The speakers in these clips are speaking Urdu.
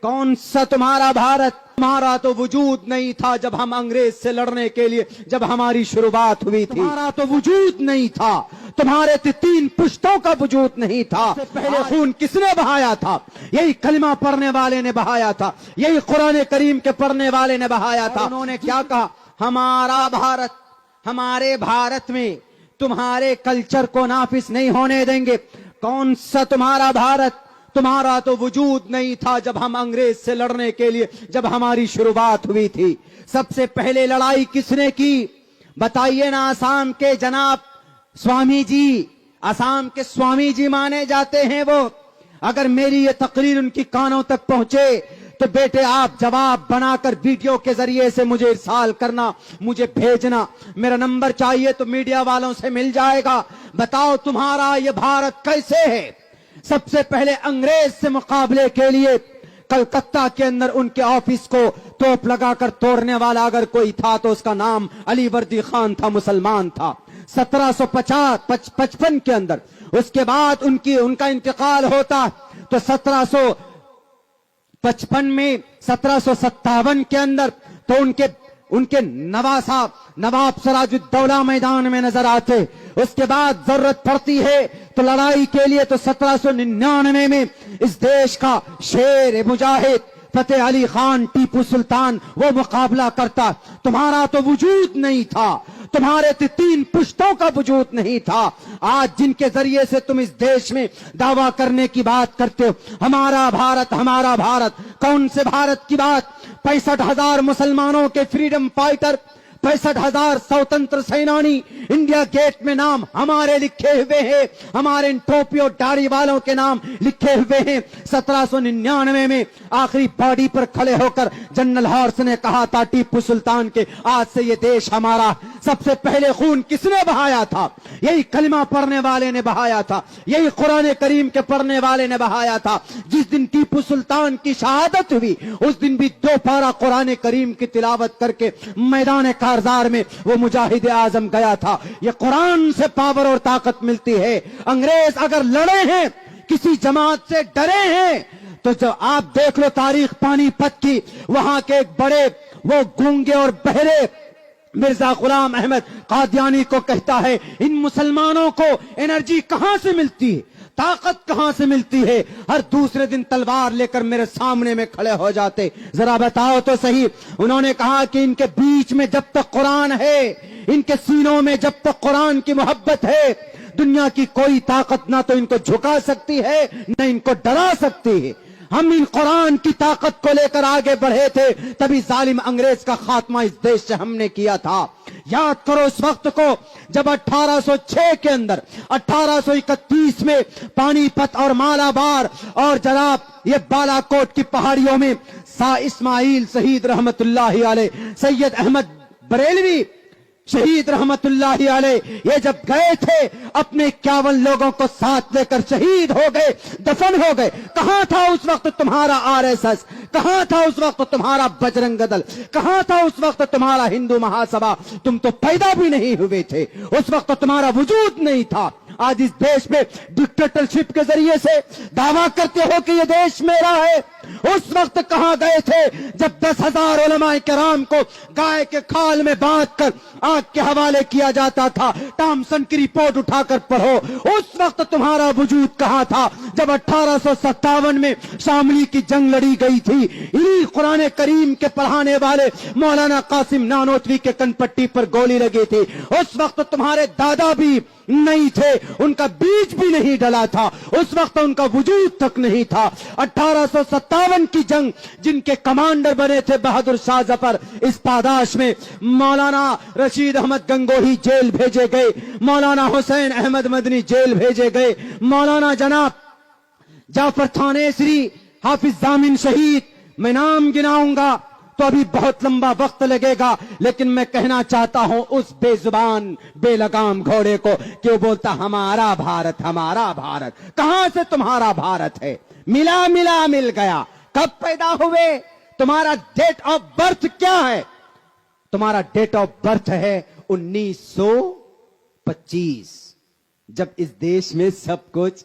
کون سا تمہارا بھارت؟ تمہارا تو وجود نہیں تھا جب ہم انگریز سے لڑنے کے لیے جب ہماری شروعات ہوئی تھی. تمہارا تو وجود نہیں تھا. تمہارے تین پشتوں کا وجود نہیں تھا. پہلے خون کس نے بہایا تھا؟ یہی کلمہ پڑھنے والے نے بہایا تھا. یہی قرآن کریم کے پڑھنے والے نے بہایا تھا. انہوں نے کیا کہا؟ ہمارا بھارت، ہمارے بھارت میں تمہارے کلچر کو نافذ نہیں ہونے دیں گے. کون سا تمہارا بھارت؟ تمہارا تو وجود نہیں تھا جب ہم انگریز سے لڑنے کے لیے جب ہماری شروعات ہوئی تھی. سب سے پہلے لڑائی کس نے کی؟ بتائیے نا. آسام کے جناب سوامی جی، آسام کے سوامی جی مانے جاتے ہیں وہ. اگر میری یہ تقریر ان کی کانوں تک پہنچے تو بیٹے آپ جواب بنا کر ویڈیو کے ذریعے سے مجھے ارسال کرنا، مجھے بھیجنا. میرا نمبر چاہیے تو میڈیا والوں سے مل جائے گا. بتاؤ تمہارا یہ بھارت کیسے ہے؟ سب سے پہلے انگریز سے مقابلے کے لیے کلکتہ کے اندر ان کے آفس کو توپ لگا کر توڑنے والا اگر کوئی تھا تو اس کا نام علی وردی خان تھا، مسلمان تھا. 1755 کے اندر اس کے بعد ان کا انتقال ہوتا تو 1755 میں 1757 کے اندر تو ان کے نواب سراج الدولہ میدان میں نظر آتے. اس کے بعد ضرورت پڑتی ہے تو لڑائی کے لیے تو 1799 میں اس دیش کا شیر مجاہد فتح علی خان ٹیپو سلطان وہ مقابلہ کرتا. تمہارا تو وجود نہیں تھا. تمہارے تین پشتوں کا وجود نہیں تھا. آج جن کے ذریعے سے تم اس دیش میں دعویٰ کرنے کی بات کرتے ہو، ہمارا بھارت ہمارا بھارت. کون سے بھارت کی بات؟ 65,000 مسلمانوں کے فریڈم فائٹر، 65,000 سوتنتر سینانی انڈیا گیٹ میں نام ہمارے لکھے ہوئے ہیں. ہمارے ان ٹوپی اور داڑھی والوں کے نام لکھے ہوئے ہیں. 1799 میں آخری باڈی پر کھڑے ہو کر جنرل ہارس نے کہا تھا ٹیپو سلطان کے آج سے یہ دیش ہمارا. سب سے پہلے خون کس نے بہایا تھا؟ یہی کلمہ پڑھنے والے نے بہایا تھا. یہی قرآن کریم کے پڑھنے والے نے بہایا تھا. جس دن ٹیپو سلطان کی شہادت ہوئی اس دن بھی 2 پارہ قرآن کریم کی تلاوت کر کے میدان کارزار میں وہ مجاہد اعظم گیا تھا. یہ قرآن سے پاور اور طاقت ملتی ہے. انگریز اگر لڑے ہیں، کسی جماعت سے ڈرے ہیں تو جو آپ دیکھ لو تاریخ پانی پت کی، وہاں کے ایک بڑے وہ گونگے اور بہرے مرزا غلام احمد قادیانی کو کہتا ہے ان مسلمانوں کو انرجی کہاں سے ملتی ہے، طاقت کہاں سے ملتی ہے؟ ہر دوسرے دن تلوار لے کر میرے سامنے میں کھڑے ہو جاتے. ذرا بتاؤ تو صحیح. انہوں نے کہا کہ ان کے بیچ میں جب تک قرآن ہے، ان کے سینوں میں جب تک قرآن کی محبت ہے، دنیا کی کوئی طاقت نہ تو ان کو جھکا سکتی ہے نہ ان کو ڈرا سکتی ہے. ہم ان قرآن کی طاقت کو لے کر آگے بڑھے تھے، تبھی ظالم انگریز کا خاتمہ اس دیش سے ہم نے کیا تھا. یاد کرو اس وقت کو جب 1806 کے اندر 1831 میں پانی پت اور مالابار اور جناب یہ بالا کوٹ کی پہاڑیوں میں اسماعیل شہید رحمت اللہ علیہ، سید احمد بریلوی شہید رحمت اللہ علیہ یہ جب گئے تھے اپنے 51 لوگوں کو ساتھ لے کر شہید ہو گئے، دفن ہو گئے. کہاں تھا اس وقت تمہارا RSS؟ کہاں تھا اس وقت تمہارا بجرنگ دل؟ کہاں تھا اس وقت تمہارا ہندو مہاسبھا؟ تم تو پیدا بھی نہیں ہوئے تھے. اس وقت تمہارا وجود نہیں تھا. آج اس دیش میں ڈکٹیٹرشپ کے ذریعے سے دعویٰ کرتے ہو کہ یہ دیش میرا ہے. اس وقت کہاں گئے تھے جب 10,000 علماء کرام کو گائے کے کھال میں باندھ کر آگ کے حوالے کیا جاتا تھا؟ ٹامسن کی رپورٹ اٹھا کر پڑھو. اس وقت تمہارا وجود کہاں تھا جب 1857 میں شاملی کی جنگ لڑی گئی تھی؟ انہی قرآن کریم کے پڑھانے والے مولانا قاسم نانوتوی کے کن پٹی پر گولی لگی تھی. اس وقت تمہارے دادا بھی نہیں تھے، ان کا بیج بھی نہیں ڈلا تھا. اس وقت ان کا وجود تک نہیں تھا. 1857 کی جنگ جن کے کمانڈر بنے تھے بہادر شاہ ظفر، اس پاداش میں مولانا رشید احمد گنگوہی جیل بھیجے گئے، مولانا حسین احمد مدنی جیل بھیجے گئے، مولانا جناب جعفر تھانیسری، حافظ ضامن شہید. میں نام گناؤں گا تو ابھی بہت لمبا وقت لگے گا، لیکن میں کہنا چاہتا ہوں اس بے زبان بے لگام گھوڑے کو کہ وہ بولتا ہمارا بھارت ہمارا بھارت. کہاں سے تمہارا بھارت ہے؟ مل گیا. کب پیدا ہوئے؟ تمہارا ڈیٹ آف برتھ کیا ہے؟ تمہارا ڈیٹ آف برتھ ہے 1925، جب اس دیش میں سب کچھ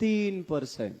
3%।